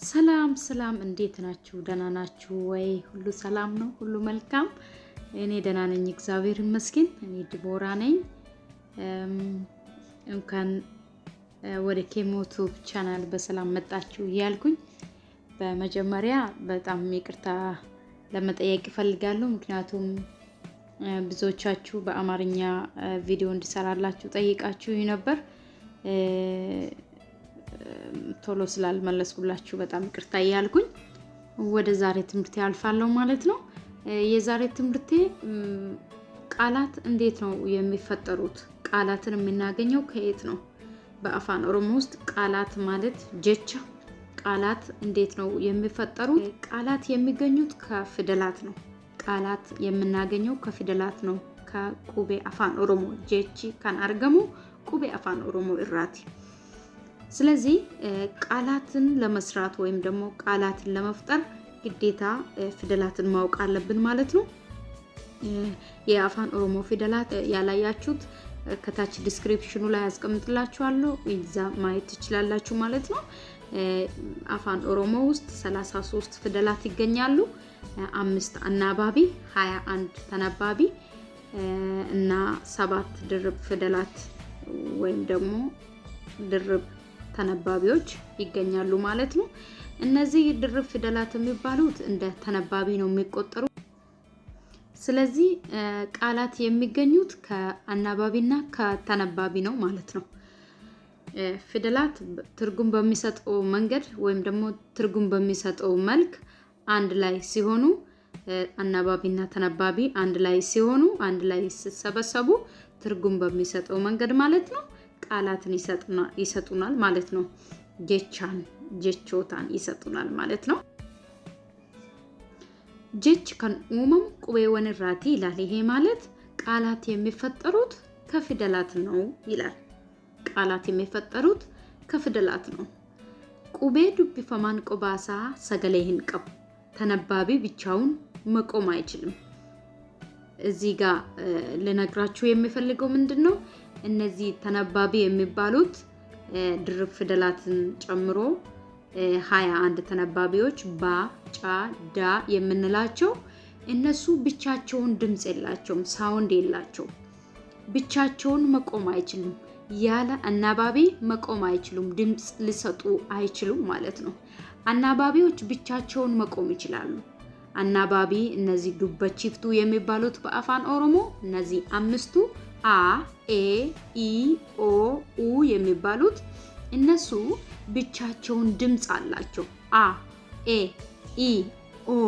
ሰላም ሰላም እንዴት ናችሁ? ደህና ናችሁ ወይ? ሁሉ ሰላም ነው? ሁሉ መልካም? እኔ ደህና ነኝ፣ እግዚአብሔር ይመስገን። እኔ ዲቦራ ነኝ። እንኳን ወደ ኬሞ ዩቲዩብ ቻናል በሰላም መጣችሁ እያልኩኝ በመጀመሪያ በጣም ይቅርታ ለመጠየቅ እፈልጋለሁ። ምክንያቱም ብዙዎቻችሁ በአማርኛ ቪዲዮ እንድሰራላችሁ ጠይቃችሁ ነበር። ቶሎ ስላልመለስኩላችሁ በጣም ይቅርታ እያልኩኝ ወደ ዛሬ ትምህርቴ አልፋለሁ ማለት ነው። የዛሬ ትምህርቴ ቃላት እንዴት ነው የሚፈጠሩት? ቃላትን የምናገኘው ከየት ነው? በአፋን ኦሮሞ ውስጥ ቃላት ማለት ጀቻ ቃላት እንዴት ነው የሚፈጠሩት? ቃላት የሚገኙት ከፊደላት ነው። ቃላት የምናገኘው ከፊደላት ነው። ከቁቤ አፋን ኦሮሞ ጀቺ ካን አርገሙ ቁቤ አፋን ኦሮሞ እራቲ። ስለዚህ ቃላትን ለመስራት ወይም ደግሞ ቃላትን ለመፍጠር ግዴታ ፊደላትን ማወቅ አለብን ማለት ነው። የአፋን ኦሮሞ ፊደላት ያላያችሁት ከታች ዲስክሪፕሽኑ ላይ አስቀምጥላችኋለሁ፣ እዛ ማየት ትችላላችሁ ማለት ነው። አፋን ኦሮሞ ውስጥ 33 ፊደላት ይገኛሉ። 5 አናባቢ፣ 21 ተነባቢ እና 7 ድርብ ፊደላት ወይም ደግሞ ድርብ ተነባቢዎች ይገኛሉ ማለት ነው። እነዚህ ድርብ ፊደላት የሚባሉት እንደ ተነባቢ ነው የሚቆጠሩ። ስለዚህ ቃላት የሚገኙት ከአናባቢና ከተነባቢ ነው ማለት ነው። ፊደላት ትርጉም በሚሰጠው መንገድ ወይም ደግሞ ትርጉም በሚሰጠው መልክ አንድ ላይ ሲሆኑ፣ አናባቢና ተነባቢ አንድ ላይ ሲሆኑ፣ አንድ ላይ ሲሰበሰቡ ትርጉም በሚሰጠው መንገድ ማለት ነው ቃላትን ይሰጡናል ማለት ነው። ጀቾታን ይሰጡናል ማለት ነው። ጀች ከን ኡመም ቁቤወን ራቲ ይላል። ይሄ ማለት ቃላት የሚፈጠሩት ከፊደላት ነው ይላል። ቃላት የሚፈጠሩት ከፊደላት ነው። ቁቤ ዱቢፈማን ቆባሳ ሰገሌህን ቀብ ተነባቢ ብቻውን መቆም አይችልም። እዚህ ጋር ልነግራችሁ የሚፈልገው ምንድነው? እነዚህ ተነባቢ የሚባሉት ድርብ ፊደላትን ጨምሮ 21 ተነባቢዎች ባ፣ ጫ፣ ዳ የምንላቸው እነሱ ብቻቸውን ድምጽ የላቸውም፣ ሳውንድ የላቸውም። ብቻቸውን መቆም አይችሉም። ያለ አናባቢ መቆም አይችሉም፣ ድምጽ ሊሰጡ አይችሉም ማለት ነው። አናባቢዎች ብቻቸውን መቆም ይችላሉ። አናባቢ እነዚህ ዱበቺፍቱ የሚባሉት በአፋን ኦሮሞ እነዚህ አምስቱ አ፣ ኤ፣ ኢ፣ ኦ፣ ኡ የሚባሉት እነሱ ብቻቸውን ድምጽ አላቸው። አ፣ ኤ፣ ኢ፣ ኦ፣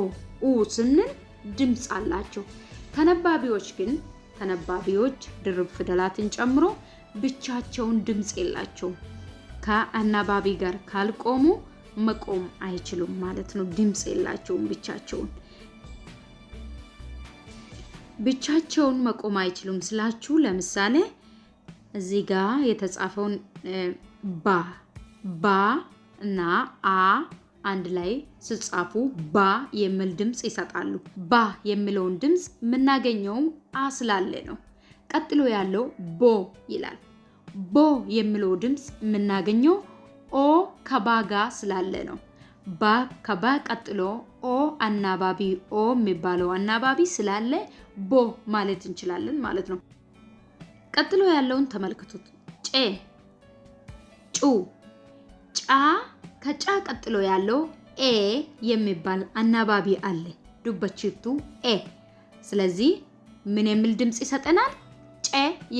ኡ ስንል ድምጽ አላቸው። ተነባቢዎች ግን ተነባቢዎች ድርብ ፊደላትን ጨምሮ ብቻቸውን ድምጽ የላቸውም። ከአናባቢ ጋር ካልቆሙ መቆም አይችሉም ማለት ነው። ድምጽ የላቸውም ብቻቸውን። ብቻቸውን መቆም አይችሉም ስላችሁ ለምሳሌ እዚህ ጋር የተጻፈውን ባ እና አ አንድ ላይ ሲጻፉ ባ የሚል ድምጽ ይሰጣሉ። ባ የሚለውን ድምጽ የምናገኘው አ ስላለ ነው። ቀጥሎ ያለው ቦ ይላል። ቦ የሚለው ድምጽ የምናገኘው ኦ ከባጋ ስላለ ነው። ባ ከባ ቀጥሎ ኦ አናባቢ ኦ የሚባለው አናባቢ ስላለ ቦ ማለት እንችላለን ማለት ነው። ቀጥሎ ያለውን ተመልክቱት። ጬ፣ ጩ፣ ጫ ከጫ ቀጥሎ ያለው ኤ የሚባል አናባቢ አለ። ዱበቺፍቱ ኤ። ስለዚህ ምን የሚል ድምጽ ይሰጠናል? ጬ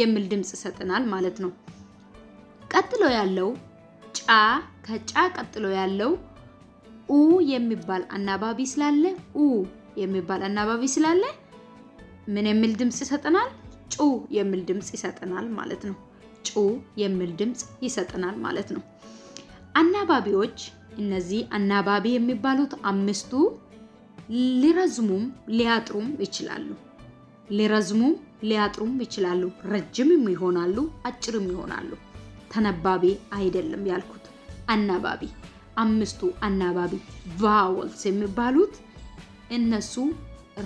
የሚል ድምጽ ይሰጠናል ማለት ነው። ቀጥሎ ያለው ጫ ከጫ ቀጥሎ ያለው ኡ የሚባል አናባቢ ስላለ ኡ የሚባል አናባቢ ስላለ ምን የሚል ድምጽ ይሰጠናል? ጩ የሚል ድምጽ ይሰጠናል ማለት ነው። ጩ የሚል ድምጽ ይሰጠናል ማለት ነው። አናባቢዎች እነዚህ አናባቢ የሚባሉት አምስቱ ሊረዝሙም ሊያጥሩም ይችላሉ። ሊረዝሙም ሊያጥሩም ይችላሉ። ረጅምም ይሆናሉ፣ አጭርም ይሆናሉ። ተነባቢ አይደለም ያልኩት አናባቢ። አምስቱ አናባቢ ቫወልስ የሚባሉት እነሱ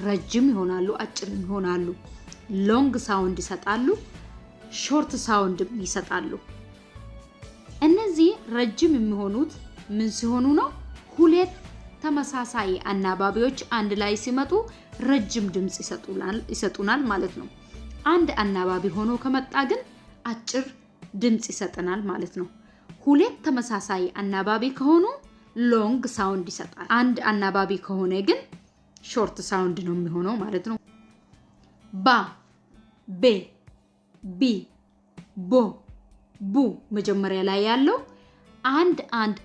ረጅም ይሆናሉ፣ አጭርም ይሆናሉ። ሎንግ ሳውንድ ይሰጣሉ፣ ሾርት ሳውንድ ይሰጣሉ። እነዚህ ረጅም የሚሆኑት ምን ሲሆኑ ነው? ሁለት ተመሳሳይ አናባቢዎች አንድ ላይ ሲመጡ ረጅም ድምጽ ይሰጡናል ማለት ነው። አንድ አናባቢ ሆኖ ከመጣ ግን አጭር ድምጽ ይሰጠናል ማለት ነው። ሁለት ተመሳሳይ አናባቢ ከሆኑ ሎንግ ሳውንድ ይሰጣል። አንድ አናባቢ ከሆነ ግን ሾርት ሳውንድ ነው የሚሆነው ማለት ነው። ባ ቤ ቢ ቦ ቡ መጀመሪያ ላይ ያለው አንድ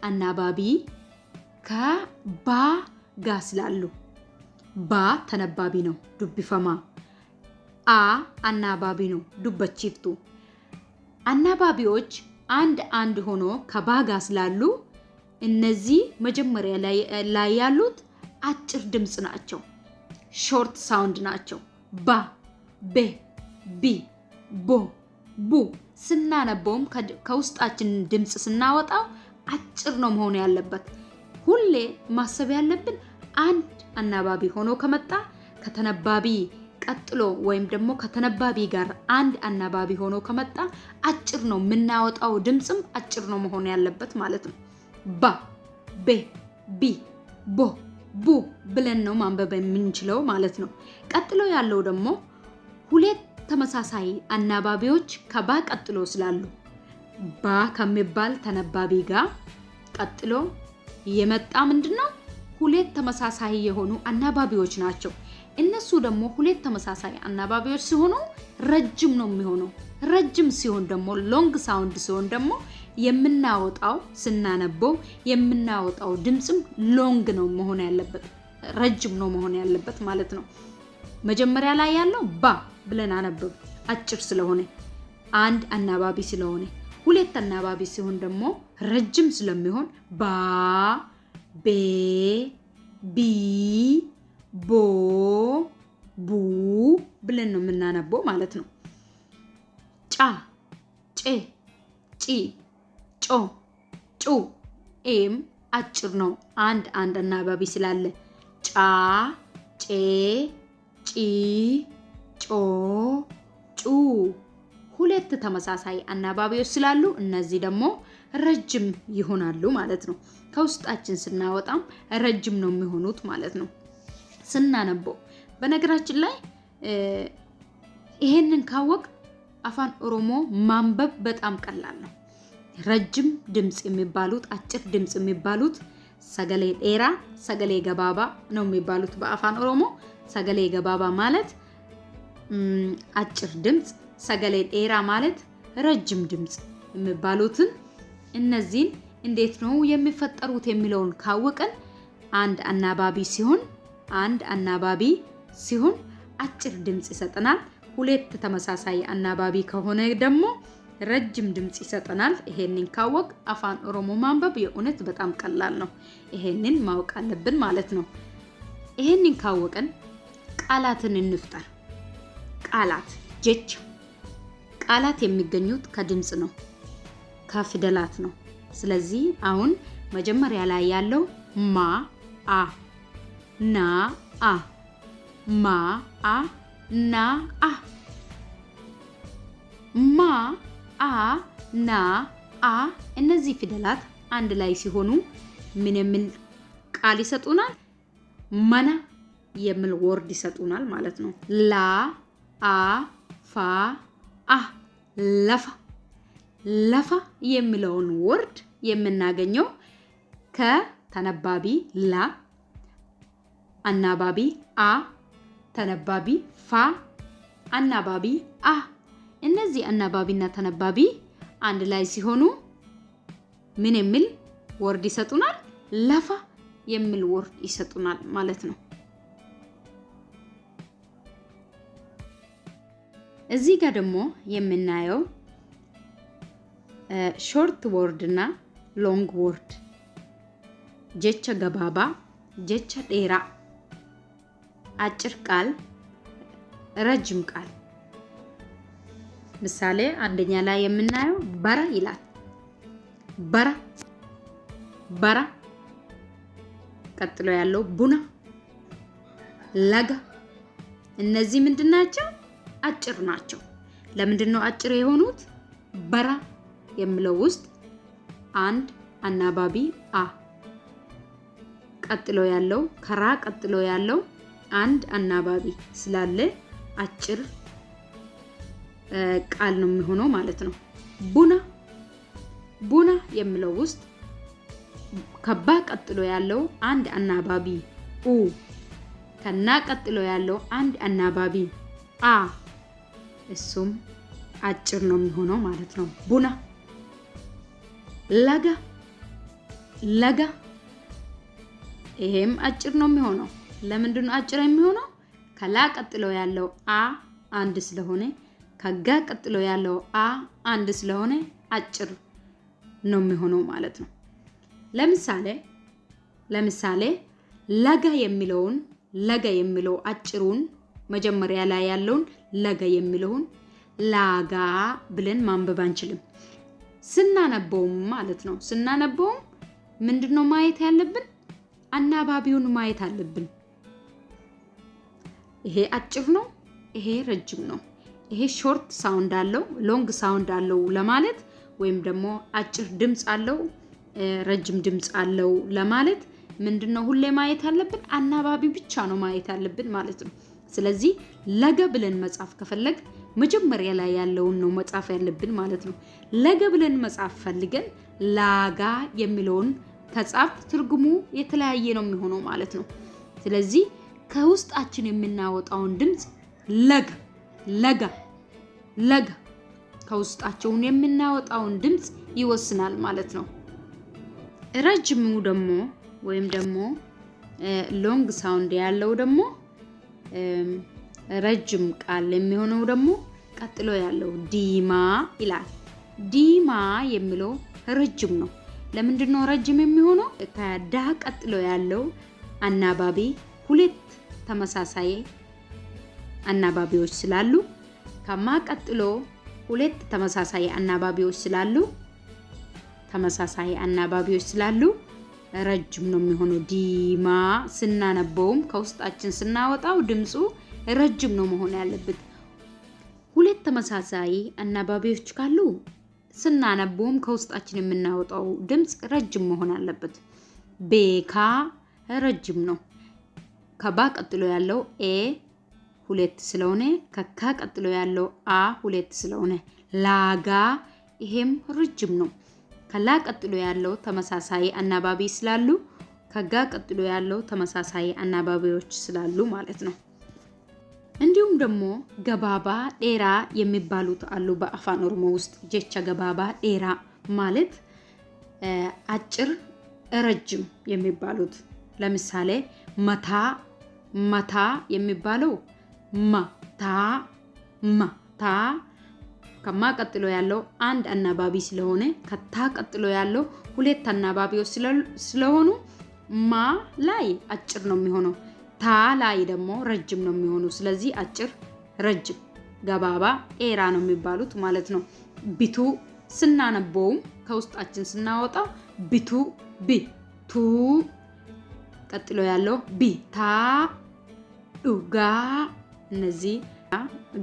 አናባቢ ከባ ጋር ስላሉ ባ ተነባቢ ነው ዱብፈማ አ አናባቢ ነው ዱበቺፍቱ አናባቢዎች አንድ ሆኖ ከባ ጋር ስላሉ እነዚህ መጀመሪያ ላይ ያሉት አጭር ድምጽ ናቸው ሾርት ሳውንድ ናቸው ባ ቤ ቢ ቦ ቡ ስናነበውም ከውስጣችን ድምጽ ስናወጣው አጭር ነው መሆን ያለበት ሁሌ ማሰብ ያለብን አንድ አናባቢ ሆኖ ከመጣ ከተነባቢ ቀጥሎ ወይም ደግሞ ከተነባቢ ጋር አንድ አናባቢ ሆኖ ከመጣ አጭር ነው ምናወጣው ድምጽም አጭር ነው መሆን ያለበት ማለት ነው ባ ቤ ቢ ቦ ቡ ብለን ነው ማንበብ የምንችለው ማለት ነው ቀጥሎ ያለው ደግሞ ሁለት ተመሳሳይ አናባቢዎች ከባ ቀጥሎ ስላሉ ባ ከመባል ተነባቢ ጋር ቀጥሎ የመጣ ምንድነው ሁለት ተመሳሳይ የሆኑ አናባቢዎች ናቸው እነሱ ደግሞ ሁለት ተመሳሳይ አናባቢዎች ሲሆኑ ረጅም ነው የሚሆነው ረጅም ሲሆን ደግሞ ሎንግ ሳውንድ ሲሆን ደግሞ የምናወጣው ስናነበው የምናወጣው ድምጽም ሎንግ ነው መሆን ያለበት ረጅም ነው መሆን ያለበት ማለት ነው መጀመሪያ ላይ ያለው ባ ብለን አነበብ አጭር ስለሆነ አንድ አናባቢ ስለሆነ ሁለት አናባቢ ሲሆን ደግሞ ረጅም ስለሚሆን ባ ቤ ቢ ቦ ቡ ብለን ነው የምናነበው ማለት ነው ጫ ጬ ጪ ጮ ጩ ኤም አጭር ነው አንድ አናባቢ ስላለ ጫ ጬ ጪ ጮ ጩ ሁለት ተመሳሳይ አናባቢዎች ስላሉ እነዚህ ደግሞ ረጅም ይሆናሉ ማለት ነው ከውስጣችን ስናወጣም ረጅም ነው የሚሆኑት ማለት ነው ስናነበው በነገራችን ላይ ይሄንን ካወቅ አፋን ኦሮሞ ማንበብ በጣም ቀላል ነው ረጅም ድምጽ የሚባሉት አጭር ድምጽ የሚባሉት ሰገሌ ዴራ ሰገሌ ገባባ ነው የሚባሉት በአፋን ኦሮሞ ሰገሌ ገባባ ማለት አጭር ድምጽ ሰገሌ ዴራ ማለት ረጅም ድምጽ የሚባሉትን እነዚህን እንዴት ነው የሚፈጠሩት የሚለውን ካወቀን አንድ አናባቢ ሲሆን አጭር ድምጽ ይሰጠናል ሁለት ተመሳሳይ አናባቢ ከሆነ ደግሞ ረጅም ድምጽ ይሰጠናል ይሄንን ካወቅ አፋን ኦሮሞ ማንበብ የእውነት በጣም ቀላል ነው ይሄንን ማወቅ አለብን ማለት ነው ይሄንን ካወቀን ቃላትን እንፍጠር ቃላት ጀች ቃላት የሚገኙት ከድምጽ ነው ከፊደላት ነው ስለዚህ አሁን መጀመሪያ ላይ ያለው ማ አ ና አ ማ አ ና አ ማ አ ና አ እነዚህ ፊደላት አንድ ላይ ሲሆኑ ምን የሚል ቃል ይሰጡናል መና የሚል ወርድ ይሰጡናል ማለት ነው ላ አ ፋ አ ለፋ የሚለውን ወርድ የምናገኘው ከተነባቢ ላ አናባቢ አ ተነባቢ ፋ አናባቢ አ እነዚህ አናባቢና ተነባቢ አንድ ላይ ሲሆኑ ምን የሚል ወርድ ይሰጡናል ለፋ የሚል ወርድ ይሰጡናል ማለት ነው እዚህ ጋር ደግሞ የምናየው ሾርት ወርድ እና ሎንግ ወርድ ጀቻ ገባባ ጀቻ ዴራ አጭር ቃል ረጅም ቃል ምሳሌ አንደኛ ላይ የምናየው በራ ይላል በራ ቀጥሎ ያለው ቡና ለጋ እነዚህ ምንድናቸው አጭር ናቸው ለምንድን ነው አጭር የሆኑት በራ የሚለው ውስጥ አንድ አናባቢ አ ቀጥሎ ያለው ከራ ቀጥሎ ያለው አንድ አናባቢ ስላለ አጭር ቃል ነው የሚሆነው ማለት ነው። ቡና ቡና የሚለው ውስጥ ከባ ቀጥሎ ያለው አንድ አናባቢ ኡ ከና ቀጥሎ ያለው አንድ አናባቢ አ እሱም አጭር ነው የሚሆነው ማለት ነው። ቡና ለጋ ለጋ ይሄም አጭር ነው የሚሆነው። ለምንድን ነው አጭር የሚሆነው? ከላ ቀጥሎ ያለው አ አንድ ስለሆነ ከጋ ቀጥሎ ያለው አ አንድ ስለሆነ አጭር ነው የሚሆነው ማለት ነው። ለምሳሌ ለጋ የሚለው አጭሩን መጀመሪያ ላይ ያለውን ለጋ የሚለውን ላጋ ብለን ማንበብ አንችልም። ስናነበውም ማለት ነው። ስናነበውም ምንድነው ማየት ያለብን? አናባቢውን ማየት አለብን። ይሄ አጭር ነው፣ ይሄ ረጅም ነው። ይሄ ሾርት ሳውንድ አለው፣ ሎንግ ሳውንድ አለው ለማለት ወይም ደግሞ አጭር ድምጽ አለው፣ ረጅም ድምጽ አለው ለማለት ምንድነው ሁሌ ማየት ያለብን? አናባቢ ብቻ ነው ማየት ያለብን ማለት ነው። ስለዚህ ለጋ ብለን መጻፍ ከፈለግ መጀመሪያ ላይ ያለውን ነው መጻፍ ያለብን ማለት ነው። ለጋ ብለን መጻፍ ፈልገን ላጋ የሚለውን ከጻፍ ትርጉሙ የተለያየ ነው የሚሆነው ማለት ነው። ስለዚህ ከውስጣችን የምናወጣውን ድምጽ ለጋ ለጋ ለጋ ከውስጣችን የምናወጣውን ድምጽ ይወስናል ማለት ነው። ረጅሙ ደግሞ ወይም ደግሞ ሎንግ ሳውንድ ያለው ደግሞ ረጅም ቃል የሚሆነው ደግሞ ቀጥሎ ያለው ዲማ ይላል። ዲማ የሚለው ረጅም ነው። ለምንድን ነው ረጅም የሚሆነው? ከዳ ቀጥሎ ያለው አናባቢ ሁለት ተመሳሳይ አናባቢዎች ስላሉ ከማ ቀጥሎ ሁለት ተመሳሳይ አናባቢዎች ስላሉ ረጅም ነው የሚሆነው። ዲማ ስናነበውም ከውስጣችን ስናወጣው ድምጹ ረጅም ነው መሆን ያለበት። ሁለት ተመሳሳይ አናባቢዎች ካሉ ስናነበውም ከውስጣችን የምናወጣው ድምጽ ረጅም መሆን አለበት። ቤካ ረጅም ነው። ከባ ቀጥሎ ያለው ኤ ሁለት ስለሆነ ከካ ቀጥሎ ያለው አ ሁለት ስለሆነ ላጋ ይሄም ረጅም ነው። ከላ ቀጥሎ ያለው ተመሳሳይ አናባቢ ስላሉ ከጋ ቀጥሎ ያለው ተመሳሳይ አናባቢዎች ስላሉ ማለት ነው። እንዲሁም ደግሞ ገባባ ዴራ የሚባሉት አሉ በአፋን ኦሮሞ ውስጥ። ጀቻ ገባባ ዴራ ማለት አጭር ረጅም የሚባሉት። ለምሳሌ መታ የሚባለው ማታ ከማ ቀጥሎ ያለው አንድ አናባቢ ስለሆነ ከታ ቀጥሎ ያለው ሁለት አናባቢዎች ስለሆኑ ማ ላይ አጭር ነው የሚሆነው፣ ታ ላይ ደግሞ ረጅም ነው የሚሆነው። ስለዚህ አጭር ረጅም ገባባ ዴራ ነው የሚባሉት ማለት ነው። ቢቱ ስናነበውም ከውስጣችን ስናወጣ ቢቱ ቢቱ ቀጥሎ ያለው ቢታ ዱጋ እነዚህ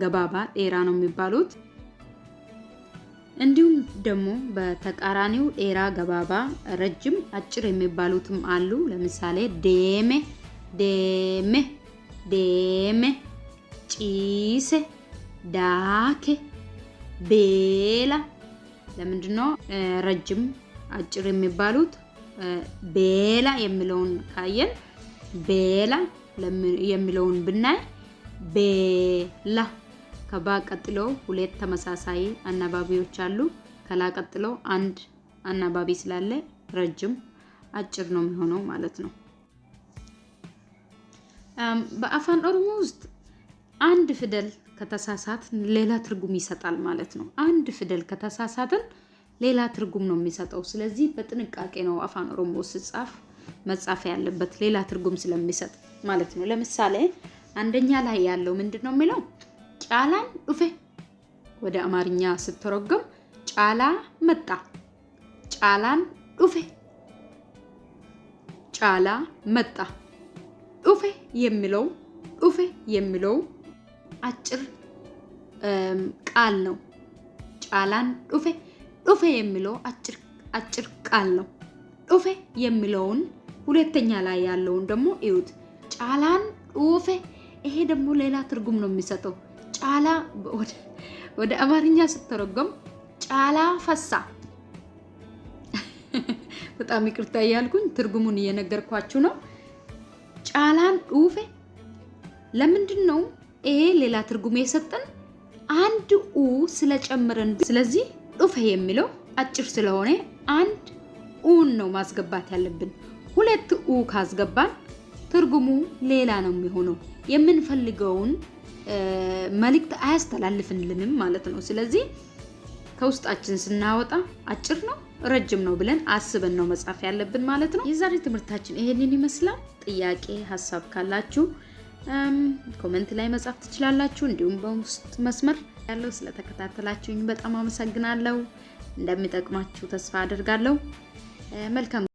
ገባባ ዴራ ነው የሚባሉት። እንዲሁም ደግሞ በተቃራኒው ዴራ ገባባ ረጅም አጭር የሚባሉትም አሉ። ለምሳሌ ዴሜ ጪሴ ዳኬ ቤላ። ለምንድነው ረጅም አጭር የሚባሉት? ቤላ የሚለውን ካየን ቤላ የሚለውን ብናይ ቤላ ከባ ቀጥሎ ሁለት ተመሳሳይ አናባቢዎች አሉ። ከላ ቀጥሎ አንድ አናባቢ ስላለ ረጅም አጭር ነው የሚሆነው ማለት ነው። በአፋን ኦሮሞ ውስጥ አንድ ፊደል ከተሳሳት ሌላ ትርጉም ይሰጣል ማለት ነው። አንድ ፊደል ከተሳሳትን ሌላ ትርጉም ነው የሚሰጠው። ስለዚህ በጥንቃቄ ነው አፋን ኦሮሞ ሲጻፍ መጻፍ ያለበት ሌላ ትርጉም ስለሚሰጥ ማለት ነው። ለምሳሌ አንደኛ ላይ ያለው ምንድነው የሚለው? ጫላን ዱፌ። ወደ አማርኛ ስትተረጎም ጫላ መጣ፣ ጫላን ዱፌ፣ ጫላ መጣ። ዱፌ የሚለው አጭር ቃል ነው። ጫላን ዱፌ የሚለው አጭር ቃል ነው። ዱፌ የሚለውን ሁለተኛ ላይ ያለውን ደግሞ እዩት። ጫላን ኡፌ ይሄ ደግሞ ሌላ ትርጉም ነው የሚሰጠው። ጫላ ወደ አማርኛ ስትተረጎም ጫላ ፈሳ። በጣም ይቅርታ ያልኩኝ ትርጉሙን እየነገርኳችሁ ነው። ጫላን ኡፌ ለምንድነው ይሄ ሌላ ትርጉም የሰጠን? አንድ ኡ ስለጨመረን። ስለዚህ ኡፌ የሚለው አጭር ስለሆነ አንድ ኡን ነው ማስገባት ያለብን። ሁለት ኡ ካስገባን ትርጉሙ ሌላ ነው የሚሆነው። የምንፈልገውን መልእክት አያስተላልፍልንም ማለት ነው። ስለዚህ ከውስጣችን ስናወጣ አጭር ነው ረጅም ነው ብለን አስበን ነው መጻፍ ያለብን ማለት ነው። የዛሬ ትምህርታችን ይሄንን ይመስላል። ጥያቄ ሐሳብ ካላችሁ ኮሜንት ላይ መጻፍ ትችላላችሁ። እንዲሁም በውስጥ መስመር ያለው ስለተከታተላችሁኝ በጣም አመሰግናለሁ። እንደሚጠቅማችሁ ተስፋ አደርጋለሁ። መልካም